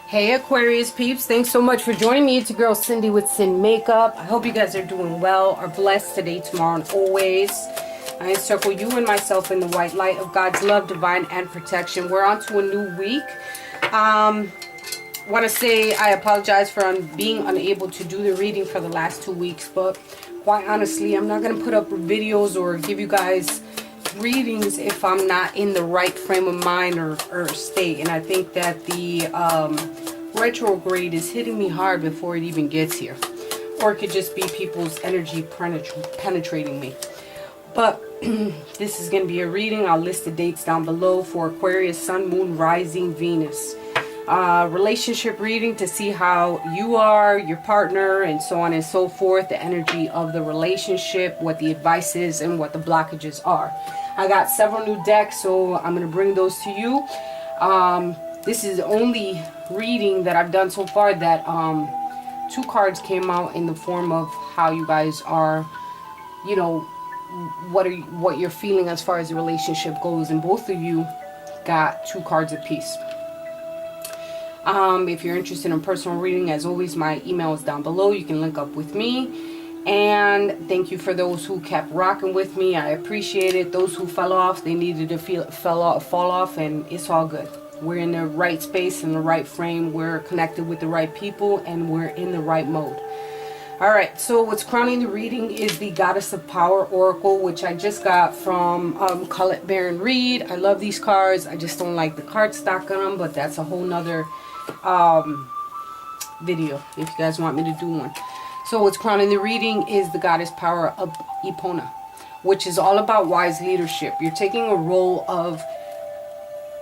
Hey Aquarius peeps, thanks so much for joining me. It's your girl Cindy with Sin Makeup. I hope you guys are doing well, are blessed today, tomorrow, and always. I encircle you and myself in the white light of God's love, divine, and protection. We're on to a new week. Want to say I apologize for being unable to do the reading for the last 2 weeks, but quite honestly, I'm not going to put up videos or give you guys readings if I'm not in the right frame of mind or state. And I think that the retrograde is hitting me hard before it even gets here, or it could just be people's energy penetrating me. But this is going to be a reading. I'll list the dates down below for Aquarius, Sun, Moon, Rising, Venus. Relationship reading to see how you are, your partner, and so on and so forth, the energy of the relationship, what the advice is, and what the blockages are. I got several new decks, so I'm going to bring those to you. This is the only reading that I've done so far that 2 cards came out in the form of how you guys are, you know, what you're feeling as far as the relationship goes, and both of you got 2 cards apiece. If you're interested in personal reading, as always, my email is down below. You can link up with me. And thank you for those who kept rocking with me. I appreciate it. Those who fell off, they needed to fall off, and it's all good. We're in the right space, in the right frame. We're connected with the right people, and we're in the right mode. Alright, so what's crowning the reading is the Goddess of Power Oracle, which I just got from Colette Baron Reed. I love these cards. I just don't like the cardstock on them, but that's a whole nother video if you guys want me to do one. So what's crowning the reading is the Goddess Power of Epona, which is all about wise leadership. You're taking a role of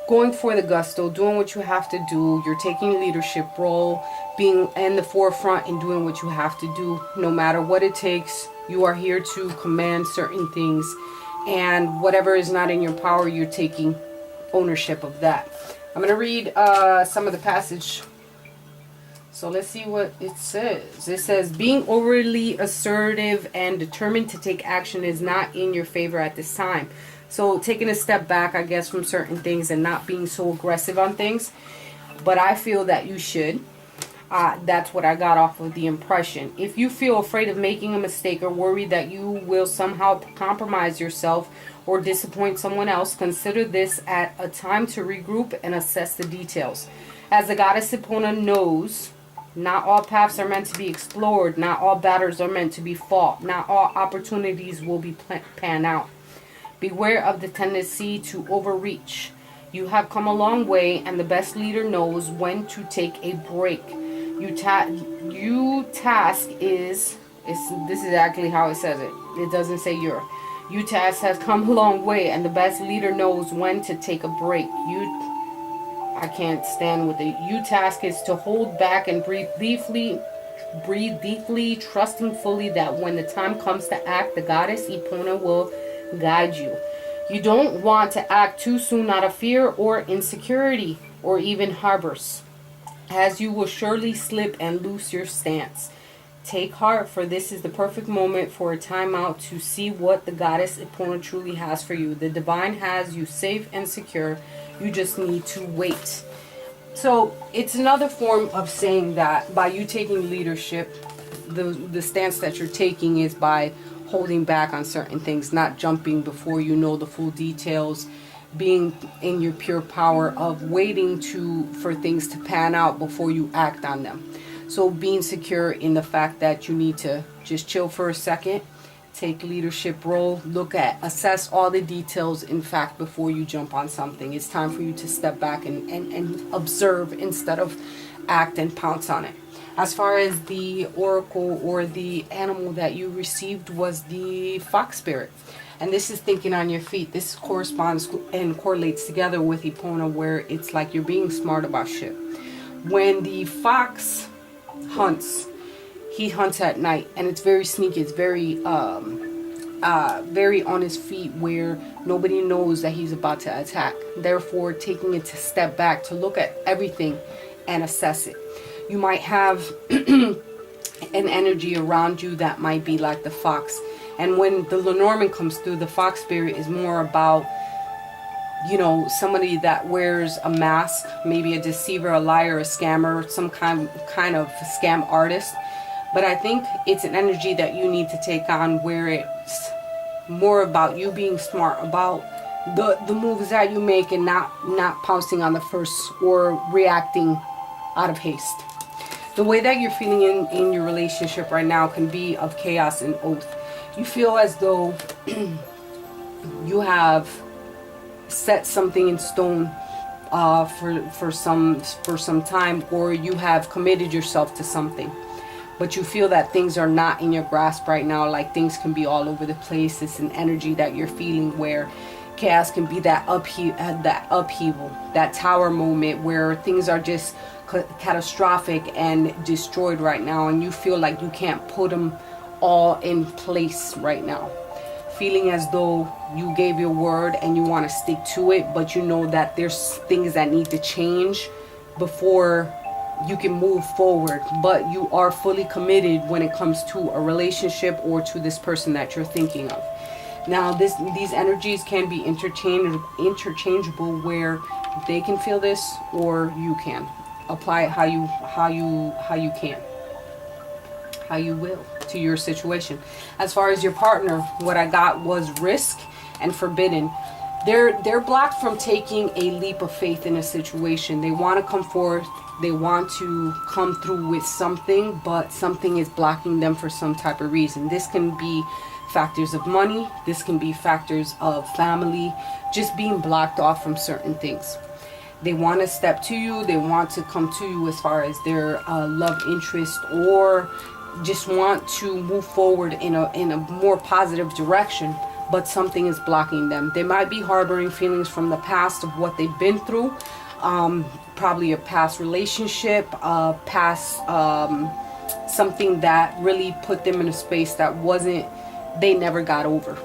going for the gusto, doing what you have to do. You're taking a leadership role, being in the forefront and doing what you have to do, no matter what it takes. You are here to command certain things, and whatever is not in your power, you're taking ownership of that. I'm going to read some of the passage. So let's see what it says. It says, being overly assertive and determined to take action is not in your favor at this time. So taking a step back, I guess, from certain things and not being so aggressive on things. But I feel that you should. That's what I got off of the impression. If you feel afraid of making a mistake or worried that you will somehow compromise yourself or disappoint someone else, consider this at a time to regroup and assess the details. As the Goddess Epona knows, not all paths are meant to be explored. Not all battles are meant to be fought. Not all opportunities will be pan out. Beware of the tendency to overreach. You have come a long way, and the best leader knows when to take a break. This is exactly how it says it. It doesn't say your. You task has come a long way, and the best leader knows when to take a break. I can't stand with it. You task is to hold back and breathe deeply, trusting fully that when the time comes to act, the Goddess Epona will guide you. You don't want to act too soon out of fear or insecurity or even harbors, as you will surely slip and lose your stance. Take heart, for this is the perfect moment for a time out to see what the Goddess Epona truly has for you. The divine has you safe and secure. You just need to wait. So it's another form of saying that by you taking leadership, the stance that you're taking is by holding back on certain things, not jumping before you know the full details, being in your pure power of waiting for things to pan out before you act on them. So being secure in the fact that you need to just chill for a second, take leadership role, assess all the details, in fact, before you jump on something. It's time for you to step back and observe instead of act and pounce on it. As far as the oracle or the animal that you received was the fox spirit. And this is thinking on your feet. This corresponds and correlates together with Epona, where it's like you're being smart about shit. When the fox hunts, he hunts at night, and it's very sneaky. It's very very on his feet, where nobody knows that he's about to attack. Therefore, taking it to step back to look at everything and assess it. You might have an energy around you that might be like the fox. And when the Lenormand comes through, the fox spirit is more about you know, somebody that wears a mask, maybe a deceiver, a liar, a scammer, some kind of scam artist. But I think it's an energy that you need to take on, where it's more about you being smart about the moves that you make, and not pouncing on the first or reacting out of haste. The way that you're feeling in your relationship right now can be of chaos and oath. You feel as though you have set something in stone for some time, or you have committed yourself to something, but you feel that things are not in your grasp right now. Like, things can be all over the place. It's an energy that you're feeling where chaos can be that upheaval, that tower moment where things are just catastrophic and destroyed right now, and you feel like you can't put them all in place right now. Feeling as though you gave your word and you want to stick to it, but you know that there's things that need to change before you can move forward. But you are fully committed when it comes to a relationship or to this person that you're thinking of. Now, these energies can be interchangeable, where they can feel this or you can. Apply it how you will to your situation. As far as your partner, what I got was risk and forbidden. They're blocked from taking a leap of faith in a situation. They want to come forth, they want to come through with something, but something is blocking them for some type of reason. This can be factors of money, this can be factors of family, just being blocked off from certain things. They want to step to you, they want to come to you as far as their love interest, or just want to move forward in a more positive direction, but something is blocking them. They might be harboring feelings from the past of what they've been through, probably a past relationship, past something that really put them in a space that they never got over.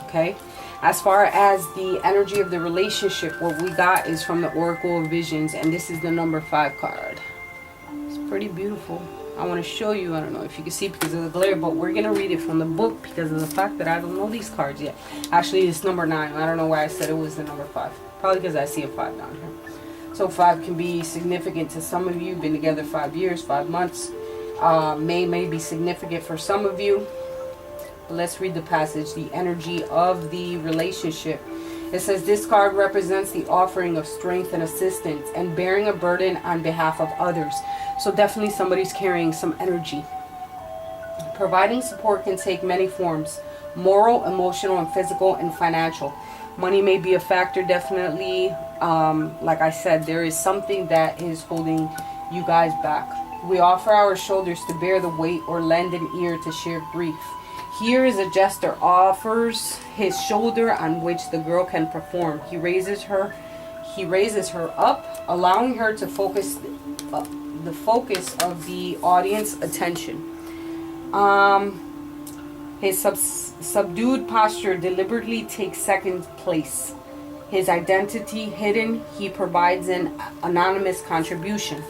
Okay, as far as the energy of the relationship, what we got is from the Oracle of Visions, and this is the number 5 card. It's pretty beautiful. I want to show you. I don't know if you can see because of the glare, but we're going to read it from the book because of the fact that I don't know these cards yet. Actually, it's number 9. I don't know why I said it was the number 5. Probably because I see a 5 down here. So 5 can be significant to some of you. Been together 5 years, 5 months. May be significant for some of you. Let's read the passage, the energy of the relationship. It says, this card represents the offering of strength and assistance and bearing a burden on behalf of others. So definitely somebody's carrying some energy. Providing support can take many forms: moral, emotional, and physical, and financial. Money may be a factor, definitely. Like I said, there is something that is holding you guys back. We offer our shoulders to bear the weight or lend an ear to share grief. Here is a jester offers his shoulder on which the girl can perform. He raises her up, allowing her to focus the focus of the audience attention. His subdued posture deliberately takes second place. His identity hidden, he provides an anonymous contribution.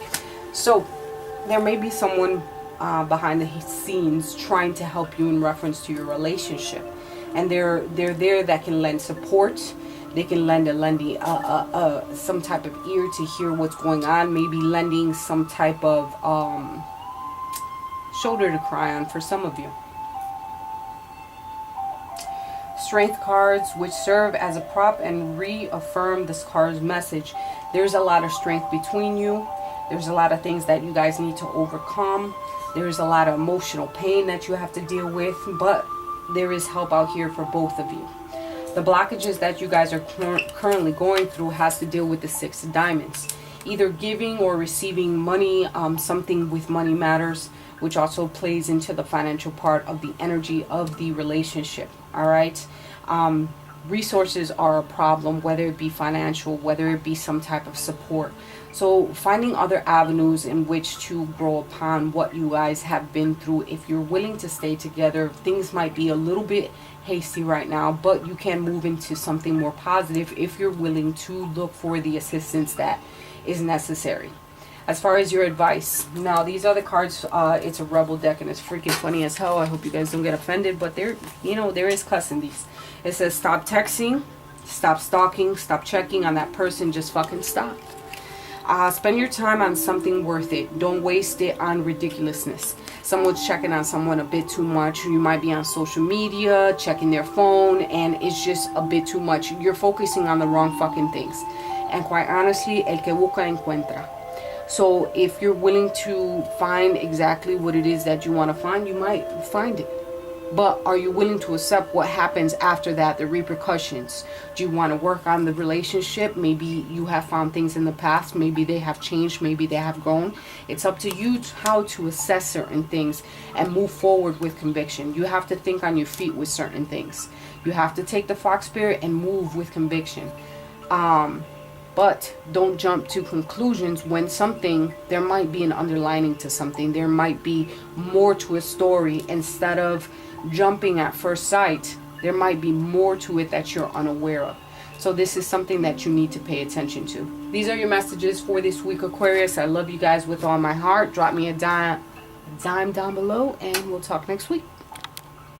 So there may be someone behind the scenes trying to help you in reference to your relationship, and they're there that can lend support. They can lend some type of ear to hear what's going on, maybe lending some type of shoulder to cry on for some of you. Strength cards, which serve as a prop and reaffirm this card's message. There's a lot of strength between you. There's a lot of things that you guys need to overcome. There's a lot of emotional pain that you have to deal with, but there is help out here for both of you. The blockages that you guys are currently going through has to deal with the 6 of diamonds. Either giving or receiving money, something with money matters, which also plays into the financial part of the energy of the relationship. All right. Resources are a problem, whether it be financial, whether it be some type of support. So finding other avenues in which to grow upon what you guys have been through. If you're willing to stay together, things might be a little bit hasty right now, but you can move into something more positive if you're willing to look for the assistance that is necessary. As far as your advice, now these other cards, it's a rebel deck and it's freaking funny as hell. I hope you guys don't get offended, but there is cuss in these. It says stop texting, Stop stalking. Stop checking on that person. Just fucking stop. Spend your time on something worth it. Don't waste it on ridiculousness. Someone's checking on someone a bit too much. You might be on social media, checking their phone, and it's just a bit too much. You're focusing on the wrong fucking things. And quite honestly, el que busca encuentra. So if you're willing to find exactly what it is that you want to find, you might find it. But are you willing to accept what happens after that, the repercussions? Do you want to work on the relationship? Maybe you have found things in the past. Maybe they have changed. Maybe they have grown. It's up to you how to assess certain things and move forward with conviction. You have to think on your feet with certain things. You have to take the fox spirit and move with conviction. But don't jump to conclusions when there might be an underlining to something. There might be more to a story. Instead of jumping at first sight, there might be more to it that you're unaware of. So this is something that you need to pay attention to. These are your messages for this week, Aquarius. I love you guys with all my heart. Drop me a dime down below, and we'll talk next week.